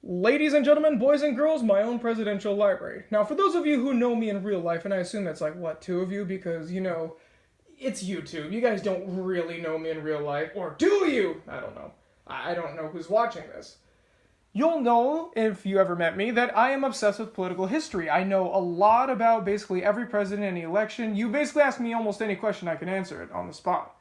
Ladies and gentlemen, boys and girls, my own presidential library. Now, for those of you who know me in real life, and I assume that's like, what, two of you? Because, it's YouTube. You guys don't really know me in real life. Or do you? I don't know. I don't know who's watching this. You'll know, if you ever met me, that I am obsessed with political history. I know a lot about basically every president, any election. You basically ask me almost any question, I can answer it on the spot.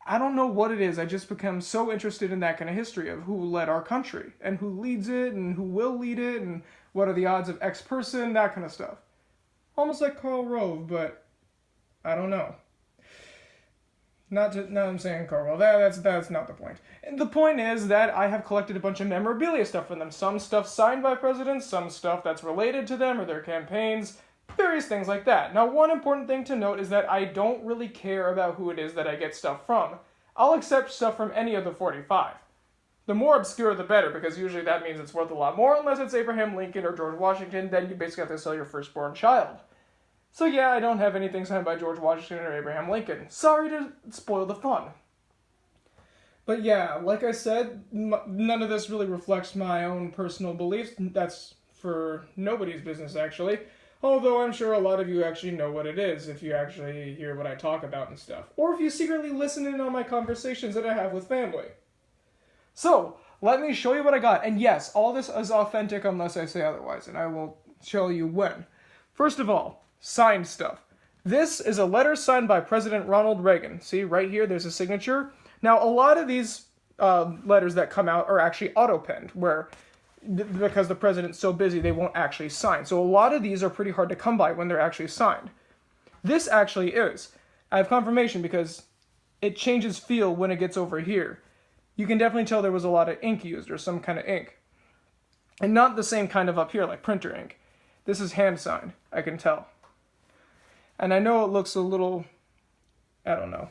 I don't know what it is. I just become so interested in that kind of history of who led our country and who leads it and who will lead it and what are the odds of X person, that kind of stuff. Almost like Karl Rove, but I don't know. No, I'm saying Karl Rove. That's not the point. And the point is that I have collected a bunch of memorabilia stuff from them. Some stuff signed by presidents, some stuff that's related to them or their campaigns, various things like that. Now, one important thing to note is that I don't really care about who it is that I get stuff from. I'll accept stuff from any of the 45. The more obscure, the better, because usually that means it's worth a lot more, unless it's Abraham Lincoln or George Washington, then you basically have to sell your firstborn child. So yeah, I don't have anything signed by George Washington or Abraham Lincoln. Sorry to spoil the fun. But yeah, like I said, none of this really reflects my own personal beliefs. That's for nobody's business, actually. Although I'm sure a lot of you actually know what it is if you actually hear what I talk about and stuff. Or if you secretly listen in on my conversations that I have with family. So, let me show you what I got. And yes, all this is authentic unless I say otherwise, and I will show you when. First of all, signed stuff. This is a letter signed by President Ronald Reagan. See, right here, there's a signature. Now, a lot of these letters that come out are actually auto-penned, because the president's so busy, they won't actually sign. So a lot of these are pretty hard to come by when they're actually signed. This actually is. I have confirmation because it changes feel when it gets over here. You can definitely tell there was a lot of ink used, or some kind of ink. And not the same kind of up here, like printer ink. This is hand signed, I can tell. And I know it looks a little, I don't know.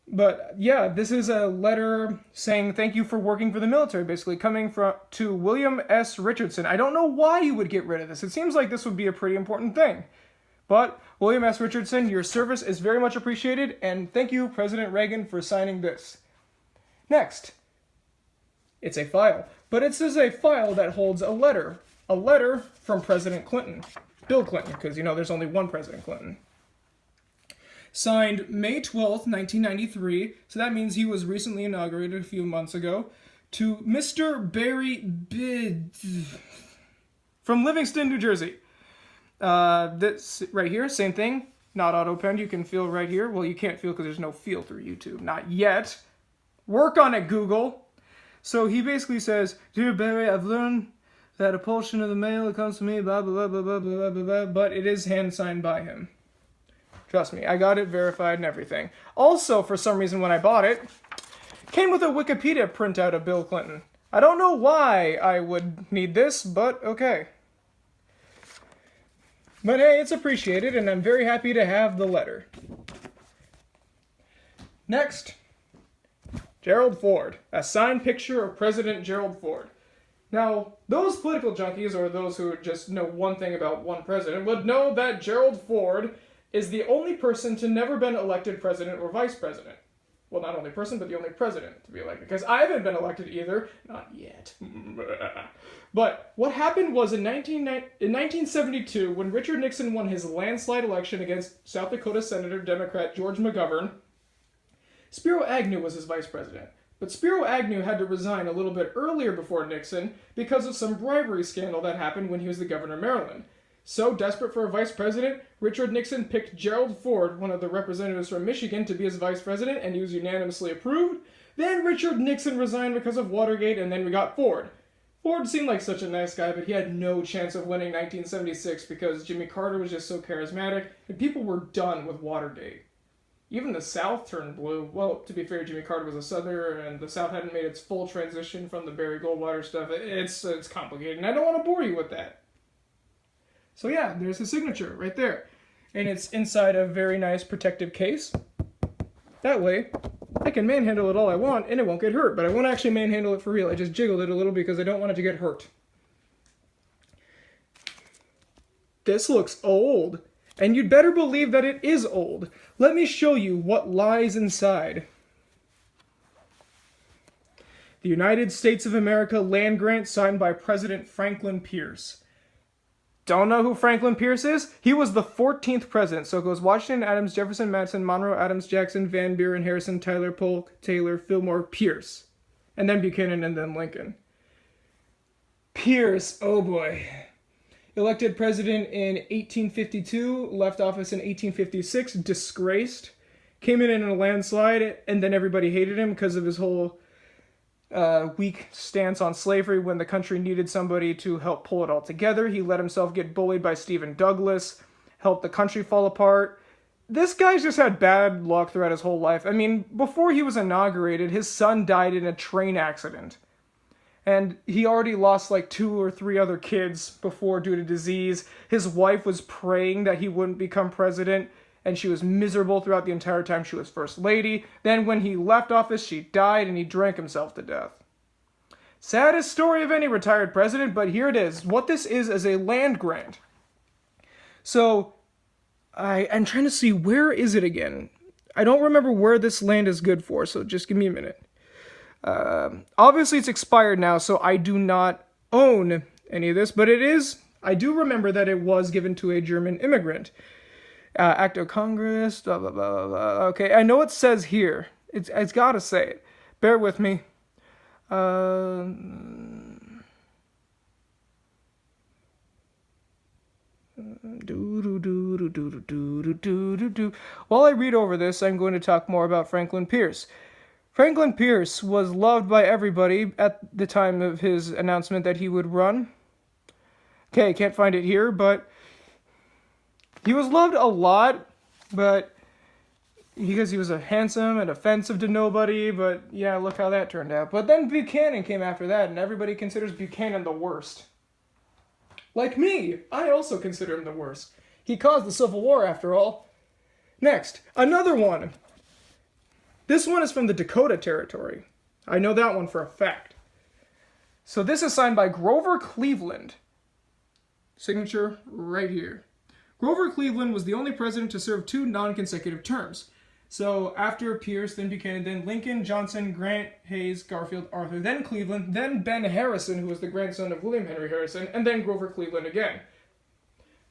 But yeah, this is a letter saying thank you for working for the military, basically coming to William S. Richardson. I don't know why you would get rid of this. It seems like this would be a pretty important thing. But William S. Richardson, your service is very much appreciated, and thank you, President Reagan, for signing this. Next, it's a file. But it is a file that holds a letter. A letter from President Clinton. Bill Clinton, because, there's only one President Clinton. Signed May 12th, 1993, so that means he was recently inaugurated a few months ago, to Mr. Barry Bid from Livingston, New Jersey. This right here, same thing, not auto-penned, you can feel right here. Well, you can't feel because there's no feel through YouTube, not yet. Work on it, Google. So he basically says, Dear Barry, I've learned that a portion of the mail that comes to me, blah, blah, blah, blah, blah, blah, blah, blah, but it is hand-signed by him. Trust me, I got it verified and everything. Also, for some reason when I bought it, came with a Wikipedia printout of Bill Clinton. I don't know why I would need this, but okay. But hey, it's appreciated, and I'm very happy to have the letter. Next, Gerald Ford. A signed picture of President Gerald Ford. Now, those political junkies, or those who just know one thing about one president, would know that Gerald Ford is the only person to never been elected president or vice president. Well, not only person, but the only president to be elected. Because I haven't been elected either. Not yet. But what happened was in 1972, when Richard Nixon won his landslide election against South Dakota Senator Democrat George McGovern, Spiro Agnew was his vice president. But Spiro Agnew had to resign a little bit earlier before Nixon because of some bribery scandal that happened when he was the governor of Maryland. So desperate for a vice president, Richard Nixon picked Gerald Ford, one of the representatives from Michigan, to be his vice president, and he was unanimously approved. Then Richard Nixon resigned because of Watergate, and then we got Ford. Ford seemed like such a nice guy, but he had no chance of winning 1976 because Jimmy Carter was just so charismatic, and people were done with Watergate. Even the South turned blue. Well, to be fair, Jimmy Carter was a Southerner, and the South hadn't made its full transition from the Barry Goldwater stuff. It's complicated, and I don't want to bore you with that. So yeah, there's his signature right there. And it's inside a very nice protective case. That way, I can manhandle it all I want, and it won't get hurt. But I won't actually manhandle it for real. I just jiggled it a little because I don't want it to get hurt. This looks old. And you'd better believe that it is old. Let me show you what lies inside. The United States of America land grant signed by President Franklin Pierce. Don't know who Franklin Pierce is? He was the 14th president. So it goes Washington, Adams, Jefferson, Madison, Monroe, Adams, Jackson, Van Buren, Harrison, Tyler, Polk, Taylor, Fillmore, Pierce. And then Buchanan, and then Lincoln. Pierce, oh boy. Elected president in 1852, left office in 1856, disgraced. Came in a landslide, and then everybody hated him because of his whole weak stance on slavery when the country needed somebody to help pull it all together. He let himself get bullied by Stephen Douglas, helped the country fall apart. This guy's just had bad luck throughout his whole life. I mean, before he was inaugurated, his son died in a train accident. And he already lost like 2 or 3 other kids before due to disease. His wife was praying that he wouldn't become president, and she was miserable throughout the entire time she was first lady. Then when he left office, she died and he drank himself to death. Saddest story of any retired president, but here it is. What this is a land grant. So, I'm trying to see, where is it again? I don't remember where this land is good for, so just give me a minute. Obviously it's expired now, so I do not own any of this, but I do remember that it was given to a German immigrant. Act of Congress, blah, blah, blah, blah. Okay, I know it says here. It's gotta say it. Bear with me. While I read over this, I'm going to talk more about Franklin Pierce. Franklin Pierce was loved by everybody at the time of his announcement that he would run. Okay, I can't find it here, but he was loved a lot, but because he was handsome and offensive to nobody, but yeah, look how that turned out. But then Buchanan came after that, and everybody considers Buchanan the worst. Like me, I also consider him the worst. He caused the Civil War, after all. Next, another one. This one is from the Dakota Territory. I know that one for a fact. So this is signed by Grover Cleveland. Signature right here. Grover Cleveland was the only president to serve 2 non-consecutive terms. So after Pierce, then Buchanan, then Lincoln, Johnson, Grant, Hayes, Garfield, Arthur, then Cleveland, then Ben Harrison, who was the grandson of William Henry Harrison, and then Grover Cleveland again.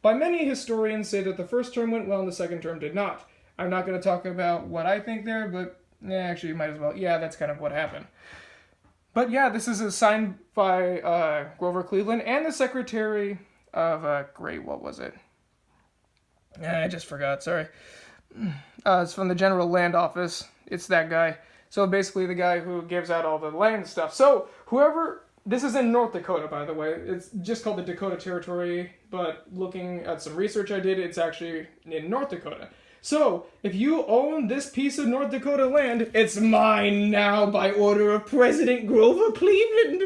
By many historians say that the first term went well and the second term did not. I'm not going to talk about what I think there, but actually you might as well. Yeah, that's kind of what happened. But yeah, this is signed by Grover Cleveland and the Secretary of, what was it? I just forgot, sorry. It's from the General Land Office. It's that guy. So basically the guy who gives out all the land stuff. So this is in North Dakota, by the way. It's just called the Dakota Territory, but looking at some research I did, it's actually in North Dakota. So, if you own this piece of North Dakota land, it's mine now by order of President Grover Cleveland.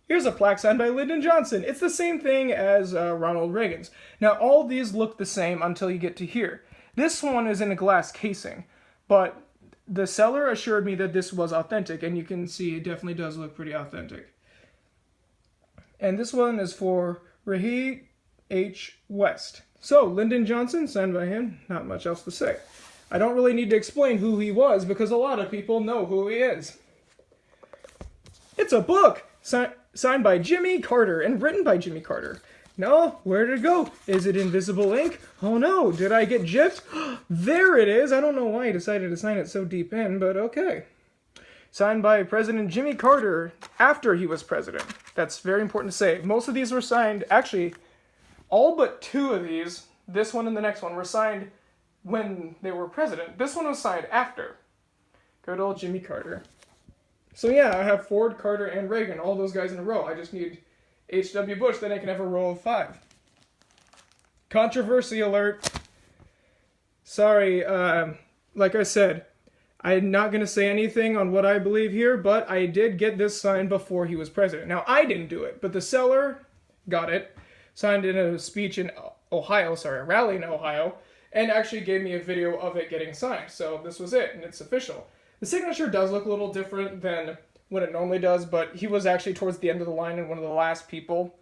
Here's a plaque signed by Lyndon Johnson. It's the same thing as Ronald Reagan's. Now, all these look the same until you get to here. This one is in a glass casing, but the seller assured me that this was authentic, and you can see it definitely does look pretty authentic. And this one is for Rahe H. West. So, Lyndon Johnson, signed by him, not much else to say. I don't really need to explain who he was, because a lot of people know who he is. It's a book! Signed by Jimmy Carter and written by Jimmy Carter. No, where did it go? Is it invisible ink? Oh no, did I get gypped? There it is! I don't know why he decided to sign it so deep in, but okay. Signed by President Jimmy Carter after he was president. That's very important to say. Most of these were signed, actually, all but 2 of these, this one and the next one, were signed when they were president. This one was signed after. Good old Jimmy Carter. So yeah, I have Ford, Carter, and Reagan, all those guys in a row. I just need H.W. Bush, then I can have a row of 5. Controversy alert. Sorry, like I said, I'm not going to say anything on what I believe here, but I did get this signed before he was president. Now, I didn't do it, but the seller got it, signed in a speech in a rally in Ohio, and actually gave me a video of it getting signed. So this was it, and it's official. The signature does look a little different than what it normally does, but he was actually towards the end of the line and one of the last people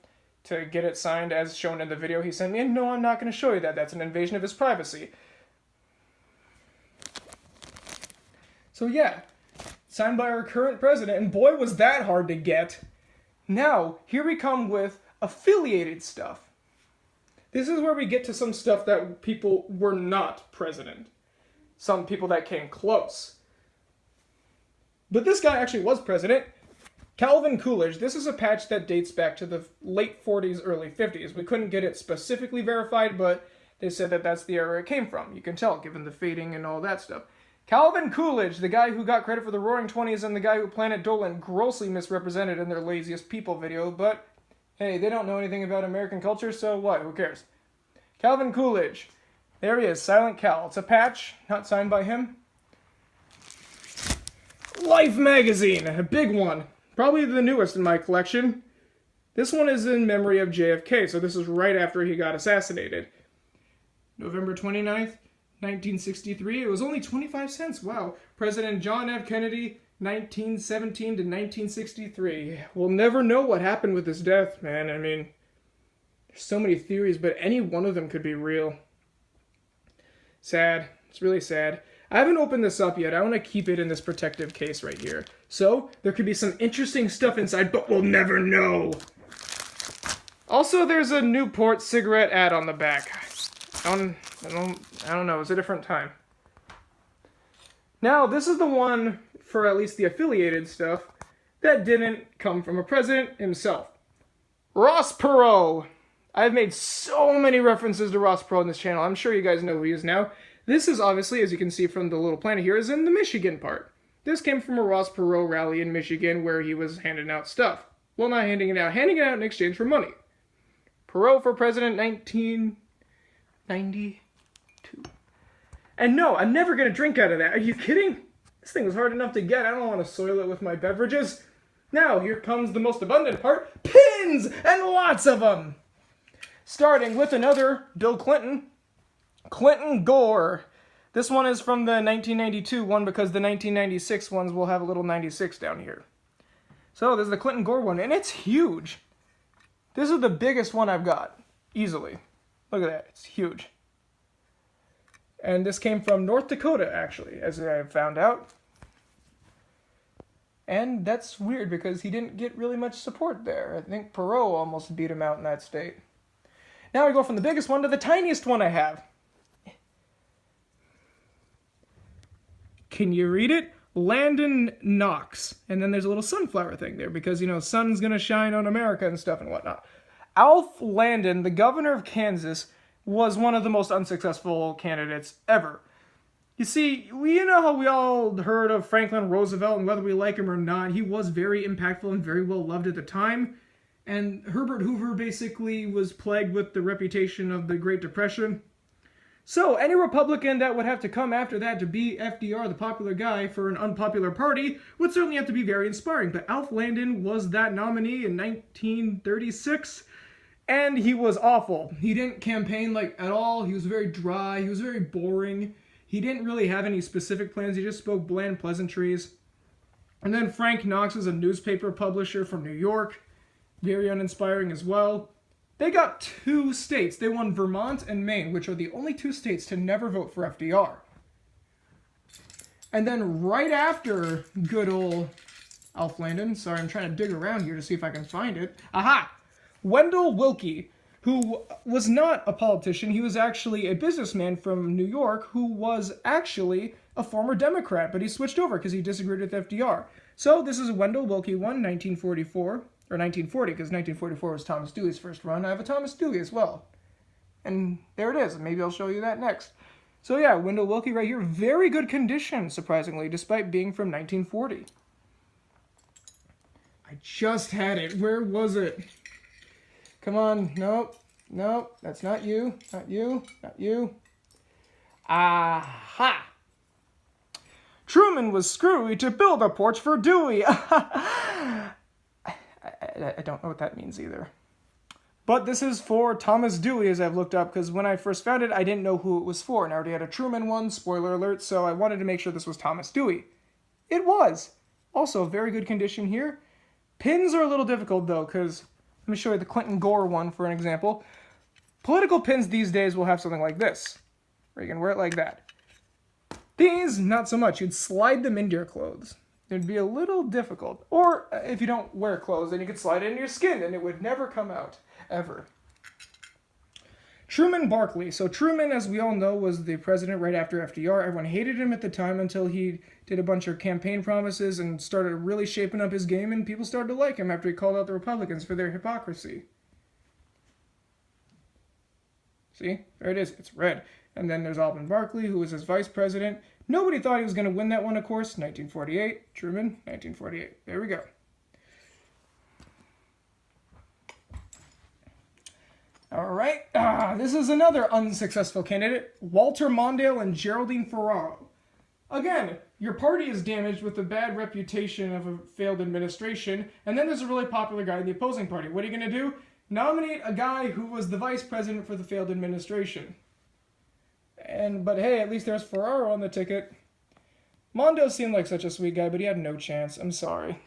to get it signed, as shown in the video he sent me. And no, I'm not going to show you that. That's an invasion of his privacy. So yeah, signed by our current president, and boy was that hard to get. Now, here we come with affiliated stuff. This is where we get to some stuff that people were not president. Some people that came close. But this guy actually was president. Calvin Coolidge. This is a patch that dates back to the late 40s, early 50s. We couldn't get it specifically verified, but they said that that's the era it came from. You can tell, given the fading and all that stuff. Calvin Coolidge, the guy who got credit for the Roaring Twenties and the guy who Planet Dolan grossly misrepresented in their Laziest People video, but hey, they don't know anything about American culture, so what? Who cares? Calvin Coolidge. There he is, Silent Cal. It's a patch, not signed by him. Life magazine, a big one. Probably the newest in my collection. This one is in memory of JFK, so this is right after he got assassinated. November 29th, 1963. It was only 25 cents. Wow. President John F. Kennedy, 1917 to 1963. We'll never know what happened with his death, man. I mean, there's so many theories, but any one of them could be real. Sad. It's really sad. I haven't opened this up yet. I want to keep it in this protective case right here. So, there could be some interesting stuff inside, but we'll never know. Also, there's a Newport cigarette ad on the back. I don't know. It's a different time. Now, this is the one, for at least the affiliated stuff, that didn't come from a president himself. Ross Perot. I've made so many references to Ross Perot on this channel. I'm sure you guys know who he is now. This is obviously, as you can see from the little planet here, is in the Michigan part. This came from a Ross Perot rally in Michigan where he was handing out stuff. Well, not handing it out in exchange for money. Perot for president 1992. And no, I'm never going to drink out of that. Are you kidding? This thing was hard enough to get. I don't want to soil it with my beverages. Now, here comes the most abundant part. Pins! And lots of them! Starting with another Bill Clinton. Clinton Gore. This one is from the 1992 one because the 1996 ones will have a little 96 down here. So this is the Clinton Gore one, and it's huge. This is the biggest one I've got, easily. Look at that, it's huge. And this came from North Dakota, actually, as I found out. And that's weird because he didn't get really much support there. I think Perot almost beat him out in that state. Now I go from the biggest one to the tiniest one I have. Can you read it? Landon Knox. And then there's a little sunflower thing there because, you know, sun's gonna shine on America and stuff and whatnot. Alf Landon, the governor of Kansas, was one of the most unsuccessful candidates ever. You see, you know how we all heard of Franklin Roosevelt and whether we like him or not, he was very impactful and very well loved at the time. And Herbert Hoover basically was plagued with the reputation of the Great Depression. So, any Republican that would have to come after that to be FDR, the popular guy, for an unpopular party, would certainly have to be very inspiring. But Alf Landon was that nominee in 1936, and he was awful. He didn't campaign, at all. He was very dry. He was very boring. He didn't really have any specific plans. He just spoke bland pleasantries. And then Frank Knox is a newspaper publisher from New York. Very uninspiring as well. They got 2 states. They won Vermont and Maine, which are the only 2 states to never vote for FDR. And then right after good old Alf Landon, sorry, I'm trying to dig around here to see if I can find it. Aha! Wendell Willkie, who was not a politician. He was actually a businessman from New York who was actually a former Democrat, but he switched over because he disagreed with FDR. So this is Wendell Willkie 1, 1944. Or 1940, because 1944 was Thomas Dewey's first run. I have a Thomas Dewey as well. And there it is. Maybe I'll show you that next. So yeah, Wendell Willkie right here. Very good condition, surprisingly, despite being from 1940. I just had it. Where was it? Come on. Nope. Nope. That's not you. Not you. Not you. Aha! Truman was screwy to build a porch for Dewey. I don't know what that means either. But this is for Thomas Dewey, as I've looked up, because when I first found it, I didn't know who it was for. And I already had a Truman one, spoiler alert, so I wanted to make sure this was Thomas Dewey. It was. Also, very good condition here. Pins are a little difficult, though, because let me show you the Clinton Gore one, for an example. Political pins these days will have something like this, where you can wear it like that. These, not so much. You'd slide them into your clothes. It'd be a little difficult. Or if you don't wear clothes, then you could slide it into your skin and it would never come out. Ever. Truman Barkley. So Truman, as we all know, was the president right after FDR. Everyone hated him at the time until he did a bunch of campaign promises and started really shaping up his game, and people started to like him after he called out the Republicans for their hypocrisy. See? There it is. It's red. And then there's Alvin Barkley, who was his vice president. Nobody thought he was going to win that one, of course. 1948. Truman, 1948. There we go. All right. This is another unsuccessful candidate. Walter Mondale and Geraldine Ferraro. Again, your party is damaged with the bad reputation of a failed administration, and then there's a really popular guy in the opposing party. What are you going to do? Nominate a guy who was the vice president for the failed administration. But hey, at least there's Ferraro on the ticket. Mondale seemed like such a sweet guy, but he had no chance. I'm sorry.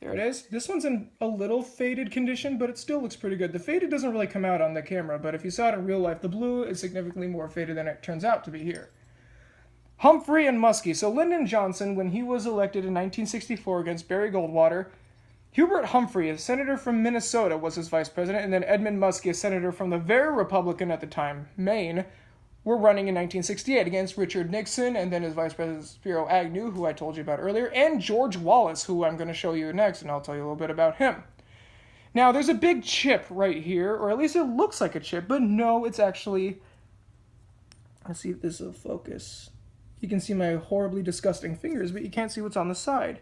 There it is. This one's in a little faded condition, but it still looks pretty good. The faded doesn't really come out on the camera, but if you saw it in real life, the blue is significantly more faded than it turns out to be here. Humphrey and Muskie. So Lyndon Johnson, when he was elected in 1964 against Barry Goldwater, Hubert Humphrey, a senator from Minnesota, was his vice president, and then Edmund Muskie, a senator from the very Republican at the time, Maine, were running in 1968 against Richard Nixon, and then his vice president Spiro Agnew, who I told you about earlier, and George Wallace, who I'm going to show you next, and I'll tell you a little bit about him. Now, there's a big chip right here, or at least it looks like a chip, but no, it's actually... Let's see if this will focus. You can see my horribly disgusting fingers, but you can't see what's on the side.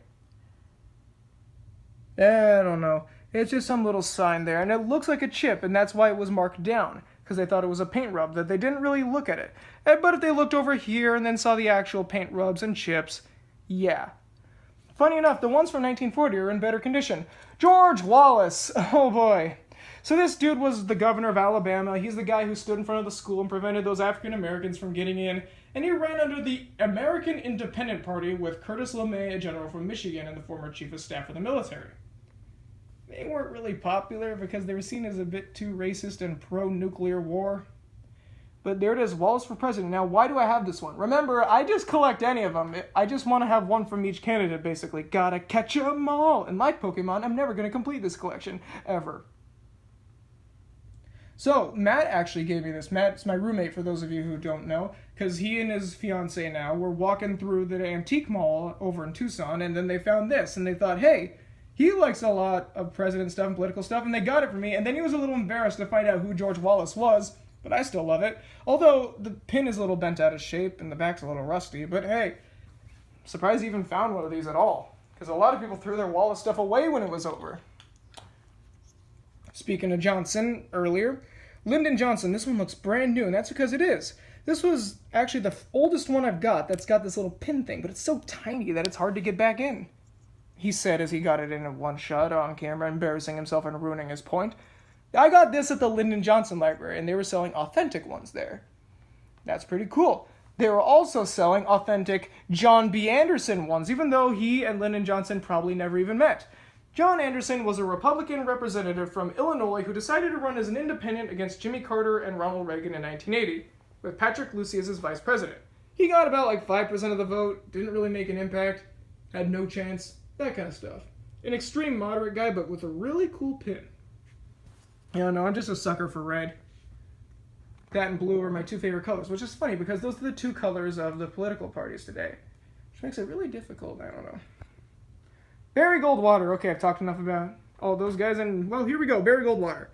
I don't know. It's just some little sign there, and it looks like a chip, and that's why it was marked down, because they thought it was a paint rub, that they didn't really look at it. But if they looked over here and then saw the actual paint rubs and chips, yeah. Funny enough, the ones from 1940 are in better condition. George Wallace! Oh boy. So this dude was the governor of Alabama. He's the guy who stood in front of the school and prevented those African Americans from getting in. And he ran under the American Independent Party with Curtis LeMay, a general from Michigan and the former chief of staff of the military. They weren't really popular because they were seen as a bit too racist and pro-nuclear war. But there it is, Wallace for president. Now, why do I have this one? Remember, I just collect any of them. I just want to have one from each candidate, basically. Gotta catch 'em all. And like Pokemon, I'm never going to complete this collection, ever. So, Matt actually gave me this. Matt's my roommate, for those of you who don't know, because he and his fiancée now were walking through the antique mall over in Tucson, and then they found this, and they thought, hey, he likes a lot of president stuff and political stuff, and they got it for me, and then he was a little embarrassed to find out who George Wallace was, but I still love it. Although, the pin is a little bent out of shape, and the back's a little rusty, but hey, I'm surprised he even found one of these at all, because a lot of people threw their Wallace stuff away when it was over. Speaking of Johnson earlier, Lyndon Johnson, this one looks brand new, and that's because it is. This was actually the oldest one I've got that's got this little pin thing, but it's so tiny that it's hard to get back in. He said as he got it in one shot on camera, embarrassing himself and ruining his point. I got this at the Lyndon Johnson Library, and they were selling authentic ones there. That's pretty cool. They were also selling authentic John B. Anderson ones, even though he and Lyndon Johnson probably never even met. John Anderson was a Republican representative from Illinois who decided to run as an independent against Jimmy Carter and Ronald Reagan in 1980, with Patrick Lucy as his vice president. He got about like 5% of the vote, didn't really make an impact, had no chance, that kind of stuff. An extreme moderate guy, but with a really cool pin. I don't know, I'm just a sucker for red. That and blue are my two favorite colors, which is funny because those are the two colors of the political parties today. Which makes it really difficult, I don't know. Barry Goldwater, okay, I've talked enough about all those guys, and well, here we go, Barry Goldwater.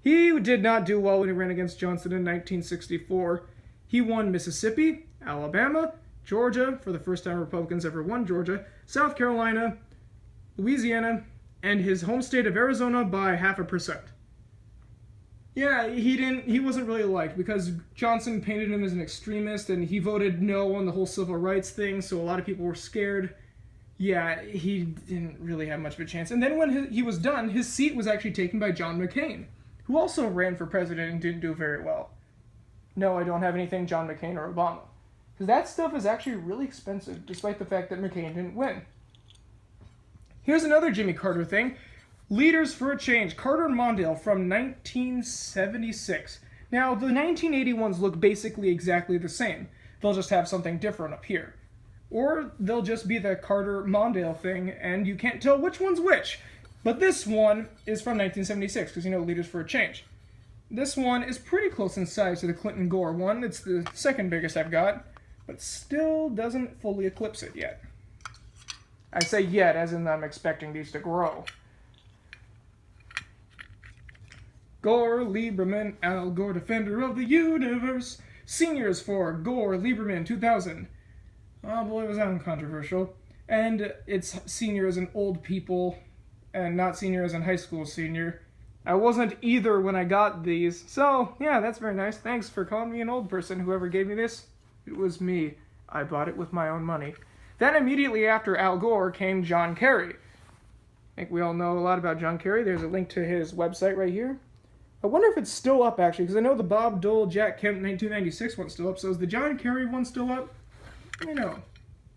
He did not do well when he ran against Johnson in 1964. He won Mississippi, Alabama, Georgia, for the first time Republicans ever won Georgia, South Carolina, Louisiana, and his home state of Arizona by 0.5%. Yeah, he wasn't really liked because Johnson painted him as an extremist and he voted no on the whole civil rights thing, so a lot of people were scared. Yeah, he didn't really have much of a chance. And then when he was done, his seat was actually taken by John McCain, who also ran for president and didn't do very well. No, I don't have anything John McCain or Obama. Because that stuff is actually really expensive, despite the fact that McCain didn't win. Here's another Jimmy Carter thing. Leaders for a Change, Carter and Mondale from 1976. Now, the 1980 ones look basically exactly the same. they'll just have something different up here. Or they'll just be the Carter-Mondale thing, and you can't tell which one's which. But this one is from 1976, because Leaders for a Change. This one is pretty close in size to the Clinton-Gore one. It's the second biggest I've got, but still doesn't fully eclipse it yet. I say yet, as in I'm expecting these to grow. Gore, Lieberman, Al Gore, Defender of the Universe. Seniors for Gore, Lieberman, 2000. Oh boy, was that controversial. And it's senior as in old people, and not senior as in high school senior. I wasn't either when I got these, so yeah, that's very nice. Thanks for calling me an old person, whoever gave me this. It was me. I bought it with my own money. Then immediately after Al Gore came John Kerry. I think we all know a lot about John Kerry. There's a link to his website right here. I wonder if it's still up, actually, because I know the Bob Dole, Jack Kemp 1996 one's still up, so is the John Kerry one still up? Let me know.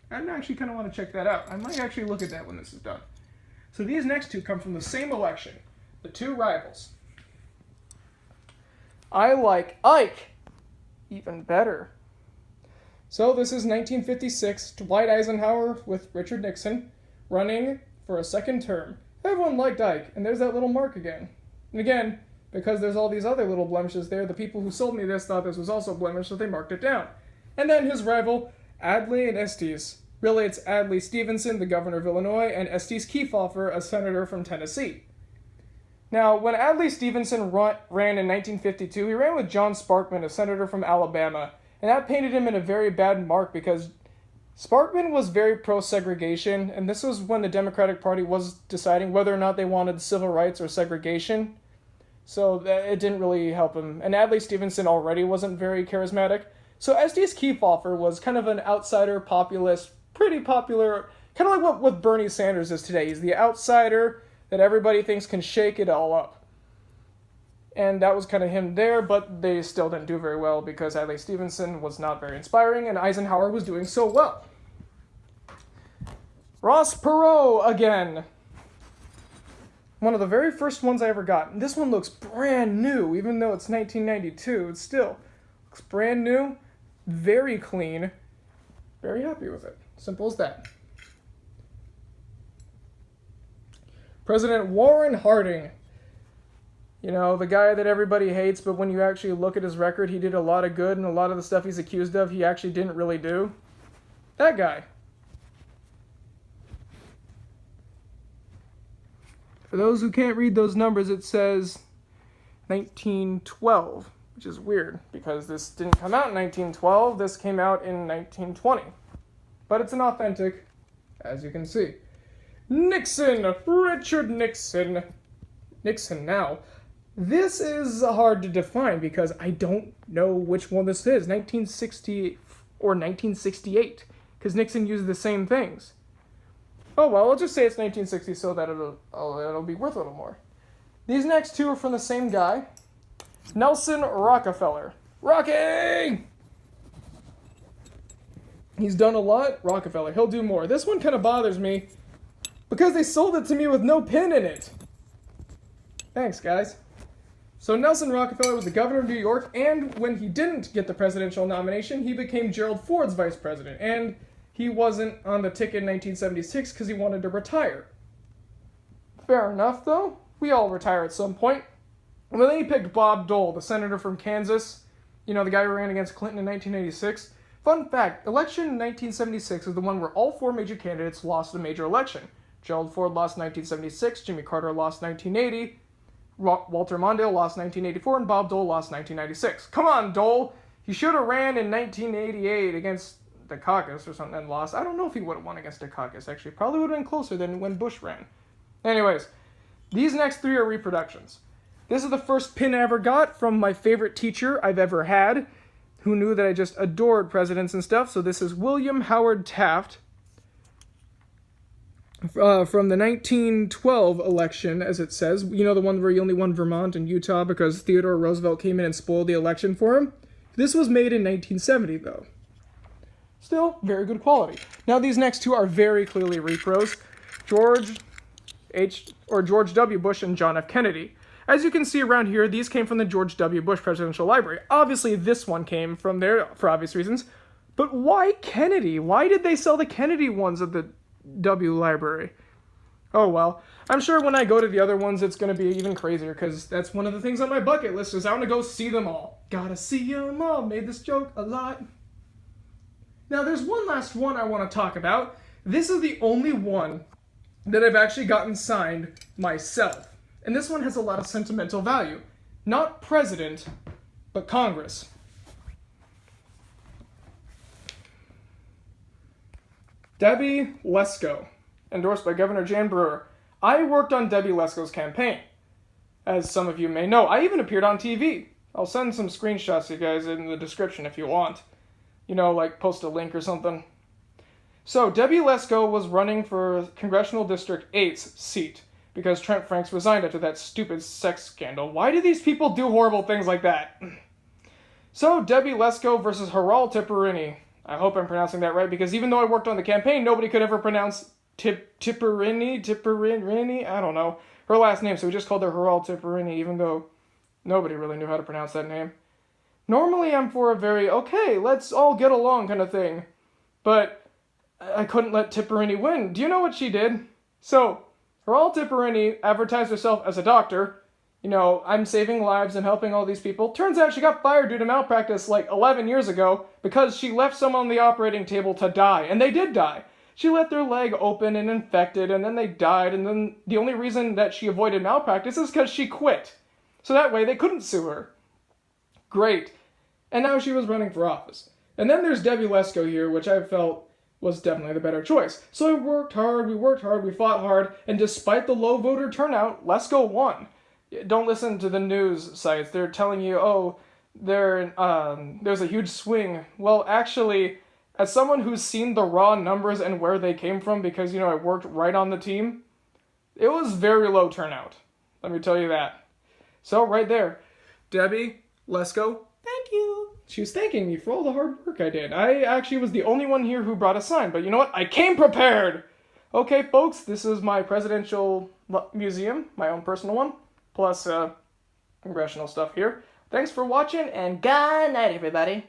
I actually kind of want to check that out. I might actually look at that when this is done. So these next two come from the same election. The two rivals. I like Ike even better. So this is 1956, Dwight Eisenhower with Richard Nixon running for a second term. Everyone liked Ike, and there's that little mark again. And again, because there's all these other little blemishes there, the people who sold me this thought this was also blemished, so they marked it down. And then his rival, Adlai and Estes. Really, it's Adlai Stevenson, the governor of Illinois, and Estes Kefauver, a senator from Tennessee. Now, when Adlai Stevenson ran in 1952, he ran with John Sparkman, a senator from Alabama, and that painted him in a very bad mark because Sparkman was very pro-segregation, and this was when the Democratic Party was deciding whether or not they wanted civil rights or segregation, so it didn't really help him. And Adlai Stevenson already wasn't very charismatic, so Estes Kefauver was kind of an outsider, populist, pretty popular, kind of like what Bernie Sanders is today. He's the outsider that everybody thinks can shake it all up. And that was kind of him there, but they still didn't do very well because Adlai Stevenson was not very inspiring and Eisenhower was doing so well. Ross Perot again. One of the very first ones I ever got. And this one looks brand new, even though it's 1992. It still looks brand new, very clean, very happy with it. Simple as that. President Warren Harding. The guy that everybody hates, but when you actually look at his record, he did a lot of good, and a lot of the stuff he's accused of, he actually didn't really do. That guy. For those who can't read those numbers, it says 1912, which is weird, because this didn't come out in 1912, this came out in 1920. But it's an authentic, as you can see. Nixon! Richard Nixon! Nixon now. This is hard to define because I don't know which one this is, 1960 or 1968, because Nixon used the same things. Oh well, I'll just say it's 1960 so that it'll be worth a little more. These next two are from the same guy, Nelson Rockefeller. Rocky! He's done a lot, Rockefeller. He'll do more. This one kind of bothers me because they sold it to me with no pin in it. Thanks, guys. So Nelson Rockefeller was the governor of New York, and when he didn't get the presidential nomination, he became Gerald Ford's vice president, and he wasn't on the ticket in 1976 because he wanted to retire. Fair enough, though. We all retire at some point. And then he picked Bob Dole, the senator from Kansas, the guy who ran against Clinton in 1986. Fun fact, election in 1976 is the one where all four major candidates lost a major election. Gerald Ford lost 1976, Jimmy Carter lost 1980, Walter Mondale lost 1984, and Bob Dole lost 1996. Come on, Dole! He should have ran in 1988 against Dukakis or something and lost. I don't know if he would have won against Dukakis, actually. Probably would have been closer than when Bush ran. Anyways, these next three are reproductions. This is the first pin I ever got from my favorite teacher I've ever had, who knew that I just adored presidents and stuff. So this is William Howard Taft from the 1912 election, as it says. The one where he only won Vermont and Utah because Theodore Roosevelt came in and spoiled the election for him. This was made in 1970, though. Still, very good quality. Now, these next two are very clearly repros. George W. Bush and John F. Kennedy. As you can see around here, these came from the George W. Bush Presidential Library. Obviously, this one came from there for obvious reasons. But why Kennedy? Why did they sell the Kennedy ones at the W Library? Oh well, I'm sure when I go to the other ones it's going to be even crazier, because that's one of the things on my bucket list is I want to go see them all. Gotta see them all. Made this joke a lot. Now there's one last one I want to talk about. This is the only one that I've actually gotten signed myself. And this one has a lot of sentimental value. Not president, but Congress. Debbie Lesko, endorsed by Governor Jan Brewer. I worked on Debbie Lesko's campaign, as some of you may know. I even appeared on TV. I'll send some screenshots to you guys in the description if you want. You know, like post a link or something. So, Debbie Lesko was running for Congressional District 8's seat because Trent Franks resigned after that stupid sex scandal. Why do these people do horrible things like that? So, Debbie Lesko versus Haral Tiparini. I hope I'm pronouncing that right, because even though I worked on the campaign, nobody could ever pronounce Tiparini, I don't know, her last name, so we just called her Haral Tiparini, even though nobody really knew how to pronounce that name. Normally I'm for a very, okay, let's all get along kind of thing, but I couldn't let Tiparini win. Do you know what she did? So, Haral Tiparini advertised herself as a doctor. You know, I'm saving lives and helping all these people. Turns out she got fired due to malpractice like 11 years ago because she left someone on the operating table to die, and they did die. She let their leg open and infected, and then they died, and then the only reason that she avoided malpractice is because she quit. So that way they couldn't sue her. Great. And now she was running for office. And then there's Debbie Lesko here, which I felt was definitely the better choice. So we worked hard, we fought hard, and despite the low voter turnout, Lesko won. Don't listen to the news sites. They're telling you, oh, there's a huge swing. Well, actually, as someone who's seen the raw numbers and where they came from, because, you know, I worked right on the team, it was very low turnout. Let me tell you that. So, right there, Debbie Lesko, thank you. She was thanking me for all the hard work I did. I actually was the only one here who brought a sign, but you know what? I came prepared! Okay, folks, this is my presidential museum, my own personal one, plus congressional stuff here. Thanks for watching, and good night, everybody.